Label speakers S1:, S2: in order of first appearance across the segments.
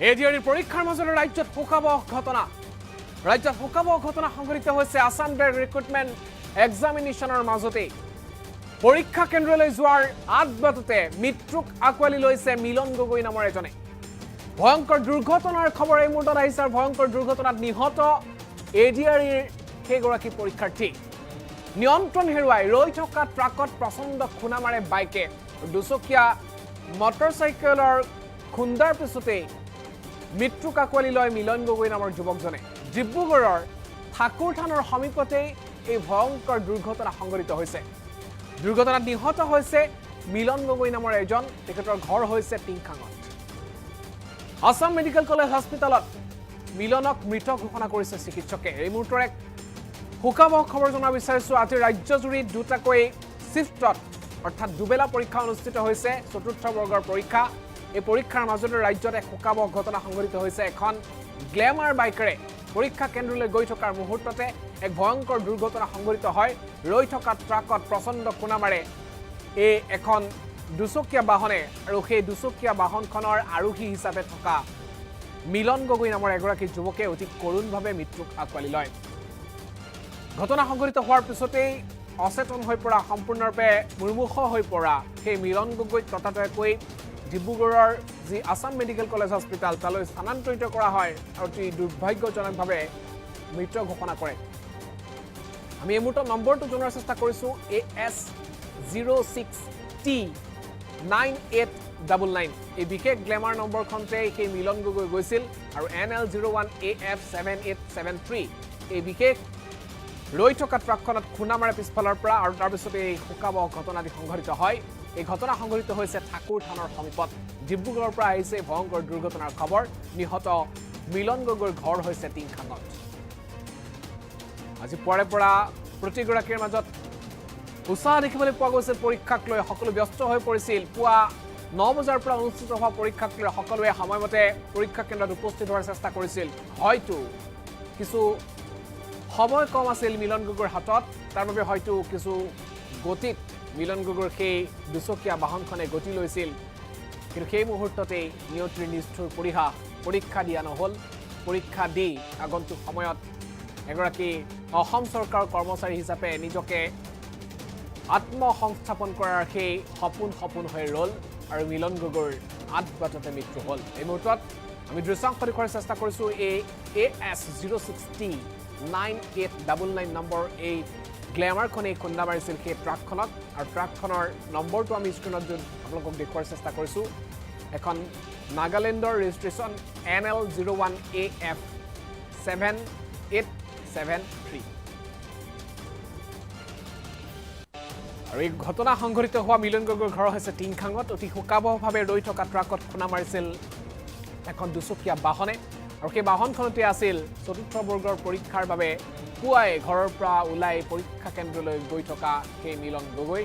S1: এডিআৰইৰ পৰীক্ষাৰ মাজতে ৰাজ্যত শোকাবহ ঘটনা সংঘটিত হৈছে আসাম ড্ৰাইভ ৰিক্ৰুটমেণ্ট এক্সামিনেশ্যনৰ মাজতে পৰীক্ষা কেন্দ্ৰলৈ যোৱাৰ আগবাটতে মৃত্যুক আঁকোৱালি লৈছে মিলন গগৈ নামৰ এজনে ভয়ংকৰ দুৰ্ঘটনাৰ খবৰ এই মুহূৰ্তত আহিছে আৰু ভয়ংকৰ দুৰ্ঘটনাত নিহত এডিআৰইৰ সেইগৰাকী পৰীক্ষাৰ্থী নিয়ন্ত্ৰণ হেৰুৱাই ৰৈ থকা ট্ৰাকত প্ৰচণ্ড খুন্দা মাৰে বাইকে দুচকীয়া মটৰচাইকেলৰ খুন্দাৰ পিছতে মৃত্যুক আঁকোৱালি লয় মিলন গগৈ নামৰ যুৱকজনে ডিব্ৰুগড়ৰ ঠাকুৰ থানৰ সমীপতে এই ভয়ংকৰ দুৰ্ঘটনা সংঘটিত হৈছে দুৰ্ঘটনাত নিহত হৈছে মিলন গগৈ নামৰ এজন তেখেতৰ ঘৰ হৈছে টিংখাঙত আসাম মেডিকেল কলেজ হস্পিটেলত মিলনক মৃত ঘোষণা কৰিছে চিকিৎসকে এই মুহূৰ্তৰ এক শোকাবহ খবৰ জনা বিচাৰিছো আজি ৰাজ্যজুৰি দুটাকৈ শিফটত অৰ্থাৎ দুবেলা পৰীক্ষা অনুষ্ঠিত হৈছে চতুৰ্থ বৰ্গৰ পৰীক্ষা এই পৰীক্ষাৰ মাজতে ৰাজ্যত এক শোকাবহ ঘটনা সংঘটিত হৈছে এখন গ্লেমাৰ বাইকেৰে পৰীক্ষা কেন্দ্ৰলৈ গৈ থকাৰ মুহূৰ্ততে এক ভয়ংকৰ দুৰ্ঘটনা সংঘটিত হয় ৰৈ থকা ট্ৰাকত প্ৰচণ্ড খুন্দা মাৰে এই এখন দুচকীয়া বাহনে আৰু সেই দুচকীয়া বাহনখনৰ আৰোহী হিচাপে থকা মিলন গগৈ নামৰ এগৰাকী যুৱকে অতি কৰুণভাৱে মৃত্যুক আঁকোৱালি লয় ঘটনা সংঘটিত হোৱাৰ পিছতেই অচেতন হৈ পৰা সম্পূৰ্ণৰূপে মুৰ্মুখ হৈ পৰা সেই মিলন গগৈক ততাতৈয়াকৈ ডিব্ৰুগড়ৰ যি আসাম মেডিকেল কলেজ হস্পিটেল তালৈ স্থানান্তৰিত কৰা হয় আৰু অতি দুৰ্ভাগ্যজনকভাৱে মৃত্যু ঘোষণা কৰে আমি এই মুহূৰ্তত নম্বৰটো জনাৰ চেষ্টা কৰিছোঁ AS06T9899 এই বিশেষ গ্লেমাৰ নম্বৰখনতে সেই মিলন গগৈ গৈছিল আৰু NL01AF7873 এই বিশেষ ৰৈ থকা ট্ৰাকখনত খুন্দা মাৰে পিছফালৰ পৰা আৰু তাৰপিছতে এই শোকাবহ ঘটনাটি সংঘটিত হয় এই ঘটনা সংঘটিত হৈছে ঠাকুৰ থানৰ সমীপত ডিব্ৰুগড়ৰ পৰা আহিছে ভয়ংকৰ দুৰ্ঘটনাৰ খবৰ নিহত মিলন গগৈৰ ঘৰ হৈছে টিংখাঙত আজি পুৱাৰে পৰা প্ৰতিগৰাকীৰ মাজত উৎসাহ দেখিবলৈ পোৱা গৈছে পৰীক্ষাক লৈ সকলো ব্যস্ত হৈ পৰিছিল পুৱা 9 বজাৰ পৰা অনুষ্ঠিত হোৱা পৰীক্ষাক লৈ সকলোৱে সময়মতে পৰীক্ষা কেন্দ্ৰত উপস্থিত হোৱাৰ চেষ্টা কৰিছিল হয়তো কিছু সময় কম আছিল মিলন গগৈৰ হাতত তাৰ বাবে হয়তো কিছু গতিত মিলন গগৈৰ সেই দুচকীয়া বাহনখনে গতি লৈছিল কিন্তু সেই মুহূৰ্ততে নিয়তিৰ নিষ্ঠুৰ পৰীক্ষা দিয়া নহল পৰীক্ষা দি আগন্তুক সময়ত এগৰাকী অসম চৰকাৰৰ কৰ্মচাৰী হিচাপে নিজকে আত্মসংস্থাপন কৰাৰ সেই সপোন হৈ ৰল আৰু মিলন গগৈৰ আধবাটতে মৃত্যু হ'ল এই মুহূৰ্তত আমি দৃশ্যাংশ দেখুৱাৰ চেষ্টা কৰিছোঁ এই AS06T9899 নম্বৰ এই গ্লেমাৰখনে খুন্দা মাৰিছিল সেই ট্ৰাকখনক আৰু ট্ৰাকখনৰ নম্বৰটো আমি স্ক্ৰীণত আপোনালোকক দেখুৱাৰ চেষ্টা কৰিছোঁ এখন নাগালেণ্ডৰ ৰেজিষ্ট্ৰেশ্যন NL01AF7873 আৰু এই ঘটনা সংঘটিত হোৱা মিলন গগৈৰ ঘৰ হৈছে টিংখাঙত অতি শোকাবহভাৱে ৰৈ থকা ট্ৰাকত খুন্দা মাৰিছিল এখন দুচকীয়া বাহনে আৰু সেই বাহনখনতে আছিল চতুৰ্থ বৰ্গৰ পৰীক্ষাৰ বাবে পুৱাই ঘৰৰ পৰা ওলাই পৰীক্ষা কেন্দ্ৰলৈ গৈ থকা সেই মিলন গগৈ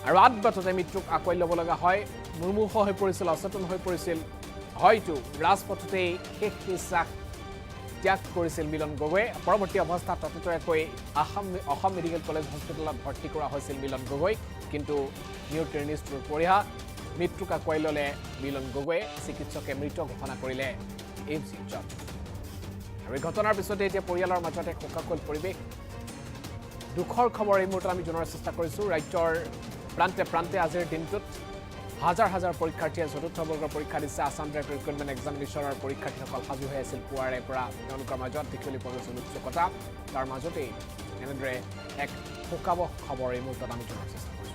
S1: আৰু আধবাটতে মৃত্যুক আঁকোৱালি ল'ব লগা হয় মুৰ্মুখ হৈ পৰিছিল অচেতন হৈ পৰিছিল হয়তো ৰাজপথতেই শেষ নিশ্বাস ত্যাগ কৰিছিল মিলন গগৈ পৰৱৰ্তী অৱস্থাত ততাতৈয়াকৈ অসম মেডিকেল কলেজ হস্পিটেলত ভৰ্তি কৰা হৈছিল মিলন গগৈক কিন্তু নিয়তিৰ নিষ্ঠুৰ মৃত্যুক আঁকোৱালি ল'লে মিলন গগৈয়ে চিকিৎসকে মৃত ঘোষণা কৰিলে এইমছত আৰু এই ঘটনাৰ পিছতে এতিয়া পৰিয়ালৰ মাজত এক শোকাকুল পৰিৱেশ দুখৰ খবৰ এই মুহূৰ্তত আমি জনাৰ চেষ্টা কৰিছোঁ ৰাজ্যৰ প্ৰান্তে প্ৰান্তে আজিৰ দিনটোত হাজাৰ হাজাৰ পৰীক্ষাৰ্থীয়ে চতুৰ্থ বৰ্গৰ পৰীক্ষা দিছে আসাম ড্ৰাইভ ৰিক্ৰুটমেণ্ট এক্সামিনেশ্যনৰ পৰীক্ষাৰ্থীসকল সাজু হৈ আছিল পুৱাৰে পৰা তেওঁলোকৰ মাজত দেখিবলৈ পোৱা গৈছিল উৎসুকতা তাৰ মাজতেই এনেদৰে এক শোকাবহ খবৰ এই মুহূৰ্তত আমি জনাৰ চেষ্টা কৰিছোঁ